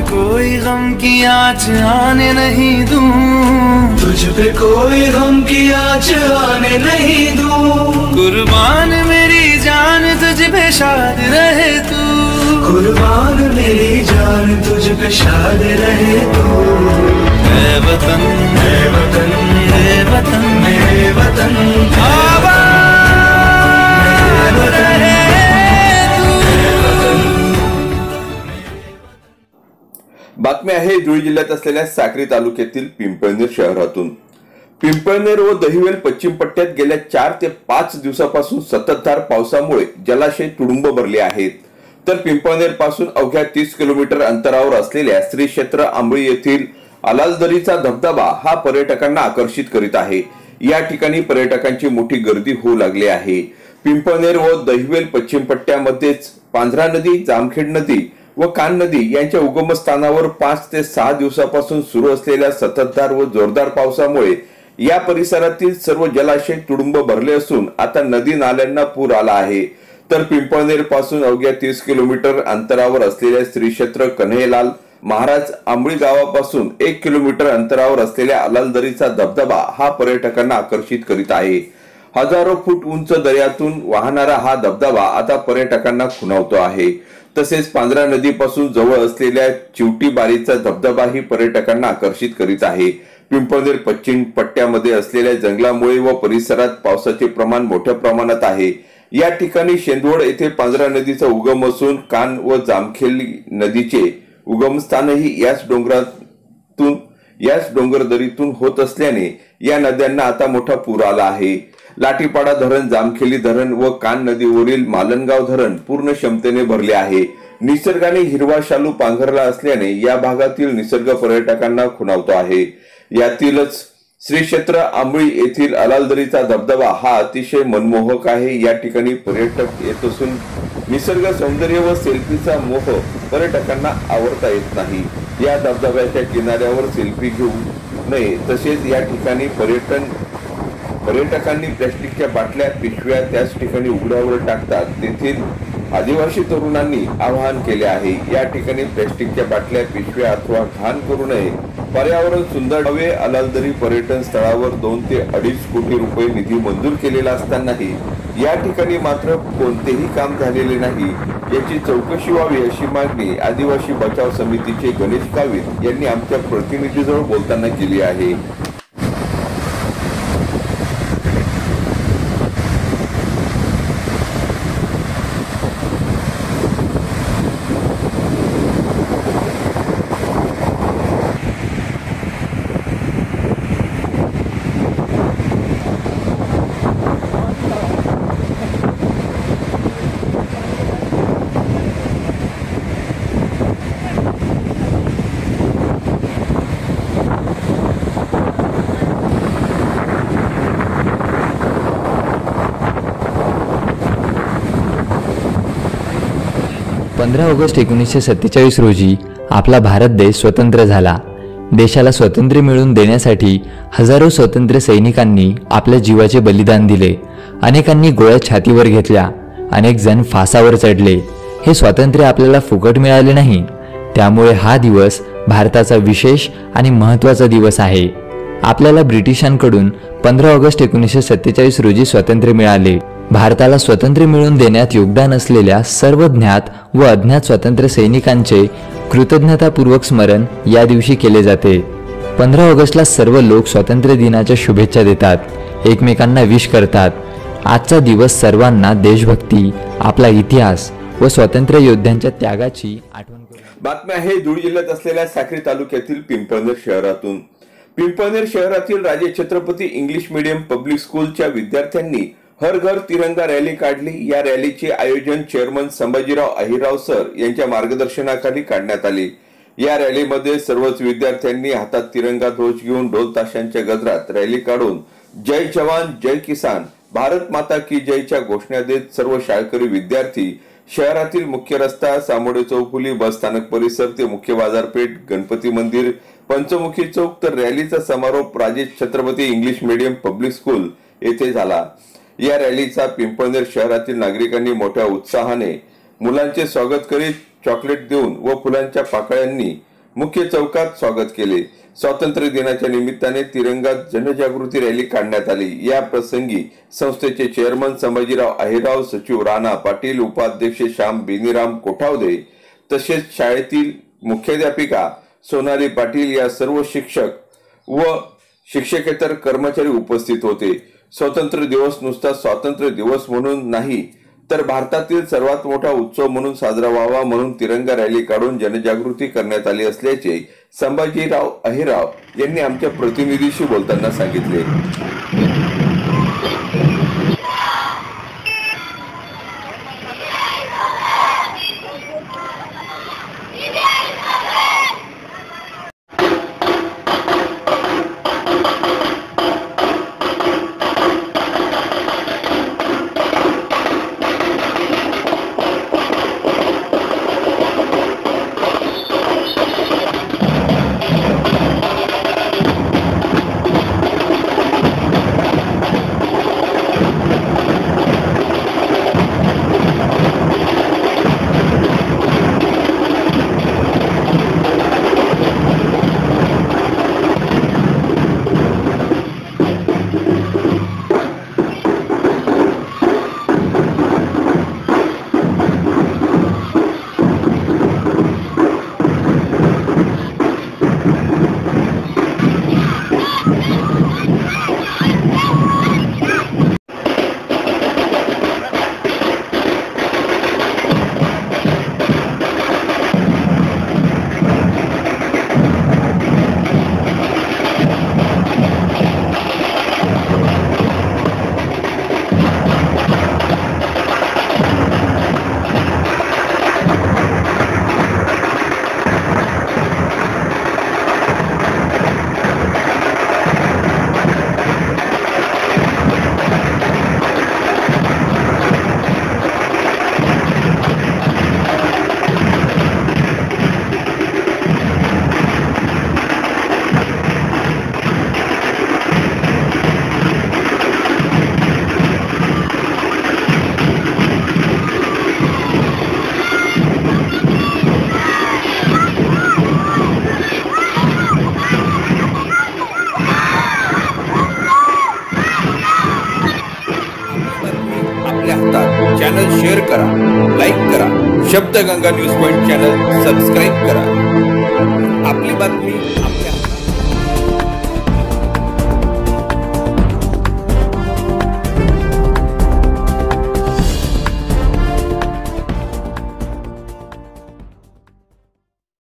कोई गम की आँच आने नहीं दूं, तुझ पे कोई गम की आँच आने नहीं दूं। कुर्बान मेरी जान तुझ पे शाद रहे तू, कुर्बान मेरी जान तुझ पे शाद रहे तू। ऐ वतन मेरे वतन, मेरे वतन मेरे वतन आबाद रहे तू। बातमी आहे धुळे जिल्ह्यात असलेल्या साक्री तालुक्यातील पिंपळनेर शहरातून। पिंपळनेर व दहिवेल पश्चिम पट्ट्यात गेल्या 4 ते 5 दिवसापासून संततधार पावसामुळे जलाशय तुडुंब भरले आहेत। तर पिंपळनेर पासून अवघ्या 30 किलोमीटर अंतरावर असलेल्या श्री क्षेत्र आंबळी येथील अलालदरीचा धबधबा हा पर्यटकांना आकर्षित करीत आहे। या ठिकाणी पर्यटकांची मोठी गर्दी होऊ लागली आहे। पिंपळनेर व दहिवेल पश्चिम पट्ट्यामध्येच पांझरा नदी, जामखेड नदी व कान नदी यांच्या उगमस्थानावर 5 ते 6 दिवसापासून सुरू असलेल्या संततधार व जोरदार पावसामुळे या परिसरातील सर्व जलाशय तुडुंब भरले असून आता नदी नाल्यांना पूर आला आहे। तर पिंपळनेर पासून अवघ्या 30 किलोमीटर अंतरावर असलेल्या श्री क्षेत्र कन्हैयालाल महाराज आंबळी गावापासून 1 किलोमीटर अंतरावर असलेल्या अलालदरीचा धबधबा हा पर्यटकांना आकर्षित करीत आहे। हजारो फूट उंच दऱ्यातून वाहणारा हा धबधबा आता पर्यटकांना खुणावतो आहे। तसेच पांझरा नदीपासून जवळ असलेल्या चिवटी बारीचा धबधबाही पर्यटकांना आकर्षित करीत आहे। पिंपळनेर पश्चिम पट्ट्यामध्ये असलेल्या जंगलामुळे व परिसरात पावसाचे प्रमाण मोठ्या प्रमाणात आहे। या ठिकाणी शेंदवड येथे पांझरा नदीचा उगम असून कान व जामखेली नदीचे उगमस्थानही याच डोंगरदरीतून होत असल्याने या नद्यांना आता मोठा पूर आला आहे। लाठीपाडा धरण, जामखेली धरण व कान नदीवरील मालनगाव धरण पूर्ण क्षमतेने भरले आहे। निसर्गाने हिरवा शालू पांघरला असल्याने या भागातील निसर्ग पर्यटकांना खुणावतो आहे। यातीलच श्री क्षेत्र आंबळी येथील अलालदरीचा धबधबा हा अतिशय मनमोहक आहे। या ठिकाणी पर्यटक येत असून निसर्ग सौंदर्य व सेल्फीचा मोह पर्यटकांना आवरता येत नाही। या धबधब्याच्या किनाऱ्यावर सेल्फी घेऊ नये, तसेच या ठिकाणी पर्यटकांनी प्लास्टिकच्या बाटल्या, पिशव्या त्याच ठिकाणी उघड्यावर टाकतात। तेथील आदिवासी तरुणांनी आवाहन केले आहे, या ठिकाणी प्लास्टिकच्या बाटल्या, पिशव्या अथवा घाण करू नये। पर्यावरण सुंदर व्हावे। अलालदरी पर्यटन स्थळावर 2 ते 2.5 कोटी रुपये निधी मंजूर केलेला असतानाही या ठिकाणी मात्र कोणतेही काम झालेले नाही। याची चौकशी व्हावी अशी मागणी आदिवासी बचाव समितीचे गणेश गावित यांनी आमच्या प्रतिनिधीजवळ बोलताना केली आहे। 15 ऑगस्ट 1947 रोजी आपला भारत देश स्वतंत्र झाला। देशाला स्वातंत्र्य मिळवून देण्यासाठी हजारो स्वातंत्र्य सैनिकांनी आपल्या जीवाचे बलिदान दिले। अनेकांनी गोळ्या छातीवर घेतल्या, अनेक जण फासावर चढले। हे स्वातंत्र्य आपल्याला फुकट मिळाले नाही, त्यामुळे हा दिवस भारताचा विशेष आणि महत्त्वाचा दिवस आहे। आपल्याला ब्रिटिशांकडून 15 ऑगस्ट 1947 रोजी स्वातंत्र्य मिळाले। भारताला स्वातंत्र्य मिळवून देण्यात योगदान असलेल्या सर्व ज्ञात व अज्ञात स्वातंत्र्य सैनिकांचे कृतज्ञतापूर्वक स्मरण या दिवशी केले जाते। 15 ऑगस्टला सर्व लोक स्वातंत्र्य दिनाच्या शुभेच्छा देतात, एकमेकांना विश करतात। आजचा दिवस सर्वांना देशभक्ती, आपला इतिहास व स्वातंत्र्य योद्ध्यांच्या त्यागाची आठवण करून। बातमी आहे धुळे जिल्ह्यात असलेल्या साक्री तालुक्यातील पिंपळनेर शहरातून। पिंपळनेर शहरातील राजे छत्रपती इंग्लिश मीडियम पब्लिक स्कूलच्या विद्यार्थ्यांनी हर घर तिरंगा रॅली काढली। या रॅलीचे आयोजन चेअरमन संभाजीराव अहिरराव सर यांच्या मार्गदर्शनाखाली करण्यात आले। या रॅलीमध्ये सर्वच विद्यार्थ्यांनी हातात तिरंगा ध्वज घेऊन ढोल ताशांच्या गजरात रॅली काढून जय जवान जय किसान, भारत माता की जयच्या घोषणा देत सर्व शाळकरी विद्यार्थी शहरातील मुख्य रस्ता, सामोडे चौफुली बस स्थानक परिसर ते मुख्य बाजारपेठ, गणपती मंदिर, पंचमुखी चौक तर रॅलीचा समारोप Rajesh Chhatrapati English medium public school येथे झाला। या रॅलीचा पिंपळनेर शहरातील नागरिकांनी मोठ्या उत्साहाने मुलांचे स्वागत करीत चॉकलेट देऊन व फुलांच्या पाकळ्यांनी मुख्य चौकात स्वागत केले। स्वातंत्र्य दिनाच्या निमित्ताने तिरंगा जनजागृती रॅली काढण्यात आली। या प्रसंगी संस्थेचे चेअरमन संभाजीराव अहिरराव, सचिव राणा पाटील, उपाध्यक्ष श्याम बेनीराम कोठावदे तसेच शाळेतील मुख्याध्यापिका सोनाली पाटील या सर्व शिक्षक व शिक्षकेतर कर्मचारी उपस्थित होते। स्वातंत्र्य दिवस नुसता स्वातंत्र्य दिवस म्हणून नाही तर भारतातील सर्वात मोठा उत्सव म्हणून साजरा व्हावा म्हणून तिरंगा रॅली काढून जनजागृती करण्यात आली असल्याचे संभाजीराव अहिरराव यांनी आमच्या प्रतिनिधीशी बोलताना सांगितले। चॅनल शेअर करा, लाईक करा, Shabdganga news point channel subscribe करा। आपली बातमी